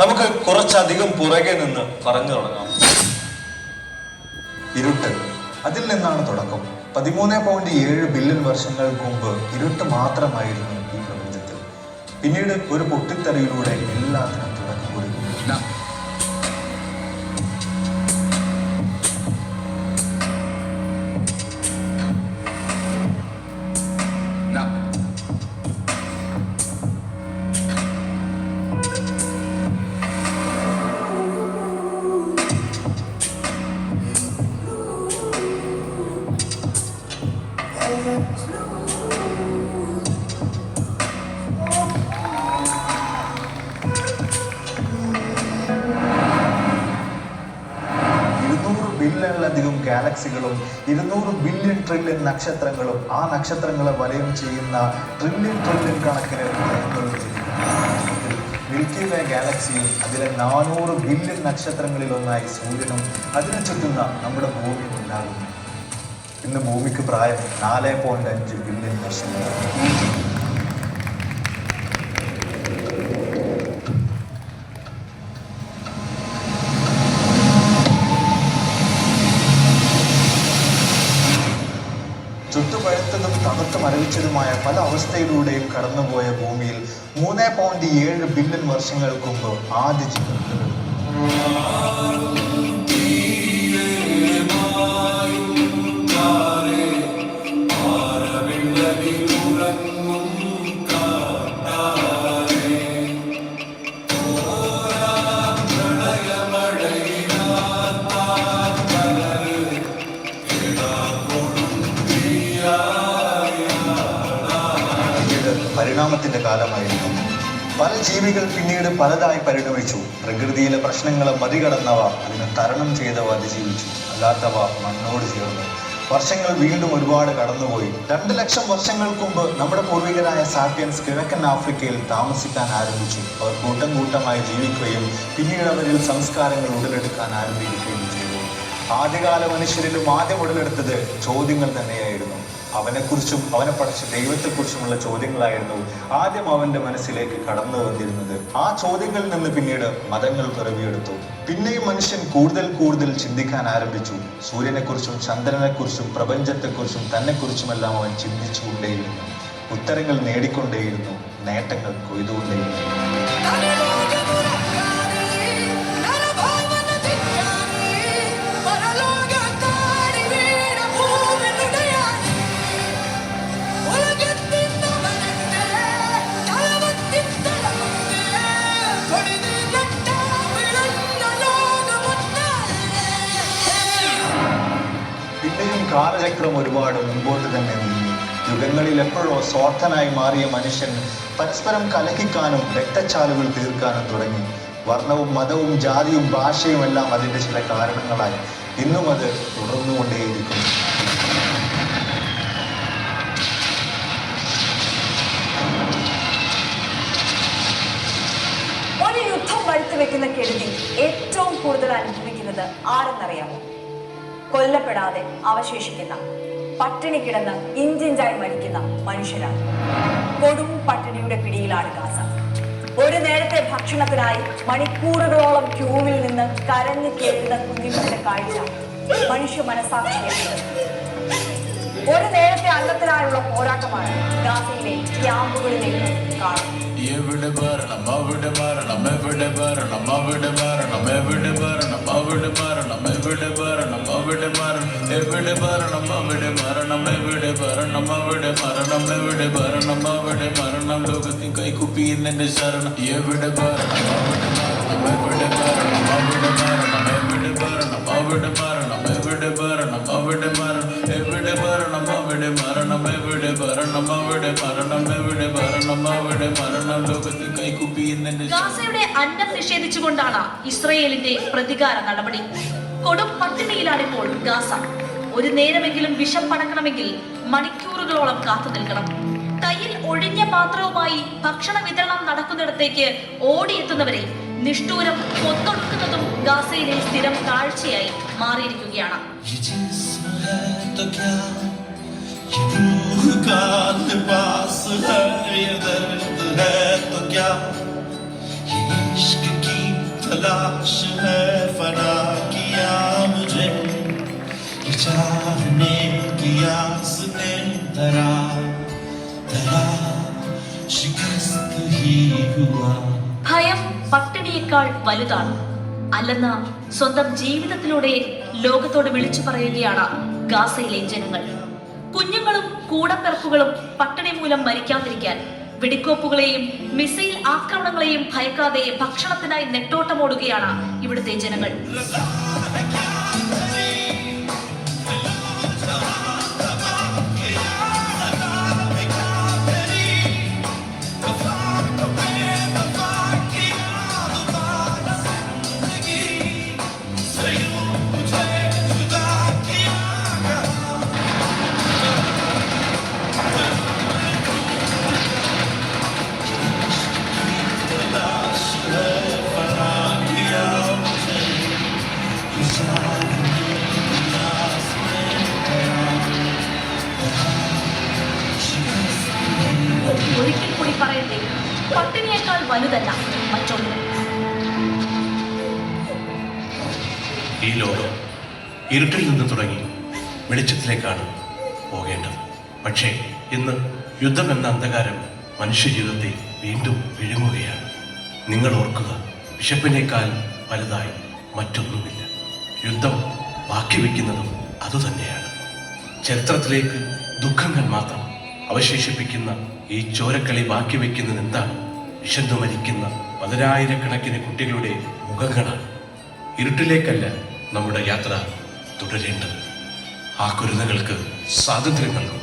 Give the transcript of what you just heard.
നമുക്ക് കുറച്ചധികം പുറകെ നിന്ന് പറഞ്ഞു തുടങ്ങാം. ഇരുട്ട്, അതിൽ നിന്നാണ് തുടക്കം. 13.7 ബില്യൺ വർഷങ്ങൾക്ക് മുമ്പ് ഇരുട്ട് മാത്രമായിരുന്നു ഈ പ്രപഞ്ചത്തിൽ. പിന്നീട് ഒരു പൊട്ടിത്തെറിയിലൂടെ എല്ലാത്തിനും തുടക്കം കുറിക്കുന്നു. ബില്യണിലധികം ഗാലക്സികളും 200 ബില്യൺ ട്രില്യൺ നക്ഷത്രങ്ങളും ആ നക്ഷത്രങ്ങളെ വലയം ചെയ്യുന്ന ട്രില്യൺ കണക്കിന് മിൽക്കി വേ ഗാലക്സിയും അതിലെ 400 ബില്യൺ നക്ഷത്രങ്ങളിലൊന്നായി സൂര്യനും അതിനെ ചുറ്റുന്ന നമ്മുടെ ഭൂമിയും ഉണ്ടാകുന്നു. ഇന്ന് ഭൂമിക്ക് പ്രായം 4.5 ബില്യൺ വർഷങ്ങളാണ്. ചുട്ടുപഴുത്തതും തണുത്ത് മരവിച്ചതുമായ പല അവസ്ഥയിലൂടെയും കടന്നുപോയ ഭൂമിയിൽ 3.7 ബില്യൺ വർഷങ്ങൾക്ക് മുമ്പ് ആദ്യ ജീവൻ പരിണാമത്തിന്റെ കാലമായിരുന്നു. പല ജീവികൾ പിന്നീട് പലതായി പരിണമിച്ചു. പ്രകൃതിയിലെ പ്രശ്നങ്ങളെ മറികടന്നവ, അതിനെ തരണം ചെയ്തവ അതിജീവിച്ചു. അല്ലാത്തവ മണ്ണോട് ചേർന്നു. വർഷങ്ങൾ വീണ്ടും ഒരുപാട് കടന്നുപോയി. 2 ലക്ഷം വർഷങ്ങൾക്ക് മുമ്പ് നമ്മുടെ പൂർവികരായ സാപ്പിയൻസ് കിഴക്കൻ ആഫ്രിക്കയിൽ താമസിക്കാൻ ആരംഭിച്ചു. അവർ കൂട്ടം കൂട്ടമായി ജീവിക്കുകയും പിന്നീട് അവരിൽ സംസ്കാരങ്ങൾ ഉടലെടുക്കാൻ ആരംഭിക്കുകയും ചെയ്തു. ആദ്യകാല മനുഷ്യരിലും ആദ്യം ഉടലെടുത്തത് ചോദ്യങ്ങൾ തന്നെയായിരുന്നു. അവനെക്കുറിച്ചും അവനെ പഠിച്ച ദൈവത്തെക്കുറിച്ചുമുള്ള ചോദ്യങ്ങളായിരുന്നു ആദ്യം അവന്റെ മനസ്സിലേക്ക് കടന്നു വന്നിരുന്നത്. ആ ചോദ്യങ്ങളിൽ നിന്ന് പിന്നീട് മതങ്ങൾ പിറവിയെടുത്തു. പിന്നെയും മനുഷ്യൻ കൂടുതൽ ചിന്തിക്കാൻ ആരംഭിച്ചു. സൂര്യനെക്കുറിച്ചും ചന്ദ്രനെക്കുറിച്ചും പ്രപഞ്ചത്തെക്കുറിച്ചും തന്നെക്കുറിച്ചുമെല്ലാം അവൻ ചിന്തിച്ചുകൊണ്ടേയിരുന്നു. ഉത്തരങ്ങൾ നേടിക്കൊണ്ടേയിരുന്നു. നേട്ടങ്ങൾ കൊയ്തുകൊണ്ടേയിരുന്നു. കാലചക്രം ഒരുപാട് മുമ്പോട്ട് തന്നെ നീങ്ങി. യുഗങ്ങളിൽ എപ്പോഴോ സ്വാർത്ഥനായി മാറിയ മനുഷ്യൻ പരസ്പരം കലഹിക്കാനും രക്തച്ചാലുകൾ തീർക്കാനും തുടങ്ങി. വർണ്ണവും മതവും ജാതിയും ഭാഷയും എല്ലാം അതിൻ്റെ ചില കാരണങ്ങളായി. ഇന്നും അത് തുടർന്നുകൊണ്ടേയിരിക്കുന്നു. ഒരു യുദ്ധം വരുത്തിവെക്കുന്ന കെടുതി ഏറ്റവും കൂടുതൽ അനുഭവിക്കുന്നത് ആരെന്നറിയാമോ? കൊല്ലപ്പെടാതെ അവശേഷിക്കുന്ന, പട്ടിണി കിടന്ന് ഇഞ്ചിഞ്ചായി മരിക്കുന്ന മനുഷ്യരാണ്. കൊടും പട്ടിണിയുടെ പിടിയിലാണ് ഗാസ. ഒരു നേരത്തെ ഭക്ഷണത്തിനായി മണിക്കൂറുകളോളം ക്യൂവിൽ നിന്ന് കരഞ്ഞു കേൾക്കുന്ന കുഞ്ഞുങ്ങളുടെ കാഴ്ച മനുഷ്യ മനസാക്ഷിയാണ്. ഒരു നേരത്തെ അന്നത്തിനായുള്ള പോരാട്ടമാണ് ഗാസയിലെ ക്യാമ്പുകളിലേക്ക് കാണുന്നത്. എവിടെ ഭരണം അവിടെ മരണം, എവിടെ ഭരണം അവിടെ മരണം, എവിടെ ഭരണം അവിടെ മരണം, എവിടെ ഭരണം അവിടെ മരണം, എവിടെ ഭരണം അവിടെ മരണം, എവിടെ ഭരണം അവിടെ മരണം, എവിടെ ഭരണം അവിടെ മരണം. ലോകത്തിൻ കൈക്കുപ്പിയിൽ എന്റെ ശരണം. എവിടെ ഭരണം അവിടെ മരണം, എവിടെ ഭരണം അവിടെ മരണം, എവിടെ ഭരണം അവിടെ മരണം, എവിടെ ഭരണം അവിടെ മരണം, എവിടെ ഭരണം അവിടെ മരണം, എവിടെ ഭരണം അവിടെ മരണം, എവിടെ ഭരണം അവിടെ മരണം. ലോകത്തിൽ കൈക്കുപ്പിയിൽ ഗാസയുടെ അന്നം നിഷേധിച്ചുകൊണ്ടാണ് ഇസ്രയേലിന്റെ പ്രതികാര നടപടി. കൊടും പട്ടിണിയിലാണിപ്പോൾ ഗാസ. ഒരു നേരമെങ്കിലും വിഷം പടക്കണമെങ്കിൽ മണിക്കൂറുകളോളം കാത്തു നിൽക്കണം. കയ്യിൽ ഒഴിഞ്ഞ പാത്രവുമായി ഭക്ഷണ വിതരണം നടക്കുന്നിടത്തേക്ക് ഓടിയെത്തുന്നവരെ നിഷ്ഠൂരം കൊത്തൊടുക്കുന്നതും ഗാസയിലെ സ്ഥിരം കാഴ്ചയായി മാറിയിരിക്കുകയാണ്. तलाश है फना किया मुझे ये चाहने की आस ने धरा धरा शिकस्त ही हुआ ഭയം പട്ടിണിയേക്കാൾ വലുതാണ് അല്ലെന്ന് സ്വന്തം ജീവിതത്തിലൂടെ ലോകത്തോട് വിളിച്ചു പറയുകയാണ് ഗാസയിലെ ജനങ്ങൾ. കുഞ്ഞുങ്ങളും കൂടപ്പിറപ്പുകളും പട്ടിണി മൂലം മരിക്കാതിരിക്കാൻ വെടിക്കോപ്പുകളെയും മിസൈൽ ആക്രമണങ്ങളെയും ഭയക്കാതെ ഭക്ഷണത്തിനായി നെട്ടോട്ടമോടുകയാണ് ഇവിടുത്തെ ജനങ്ങൾ. ഒരിക്കൽ കൂടി പറയട്ടെ, പട്ടിണിയേക്കാൾ വലുതല്ല മറ്റൊന്നും. ഈ ലോകം ഇരുട്ടിൽ നിന്ന് തുടങ്ങി വെളിച്ചത്തിലേക്കാണ് പോകേണ്ടത്. പക്ഷേ ഇന്ന് യുദ്ധം എന്ന അന്ധകാരം മനുഷ്യജീവിതത്തെ വീണ്ടും വിഴുങ്ങുകയാണ്. നിങ്ങൾ ഓർക്കുക, വിശപ്പിനേക്കാൾ വലുതായി മറ്റൊന്നുമില്ല. യുദ്ധം ബാക്കി വയ്ക്കുന്നതും അതുതന്നെയാണ്. ചരിത്രത്തിലേക്ക് ദുഃഖങ്ങൾ മാത്രം അവശേഷിപ്പിക്കുന്ന ഈ ചോരക്കളി ബാക്കി വയ്ക്കുന്നത് എന്താണ്? വിശന്നു മരിക്കുന്ന 10,000-കണക്കിന് കുട്ടികളുടെ മുഖങ്ങളാണ്. ഇരുട്ടിലേക്കല്ല നമ്മുടെ യാത്ര തുടരേണ്ടത്. ആ കുരുന്നുകൾക്ക് സ്വാതന്ത്ര്യം നൽകും.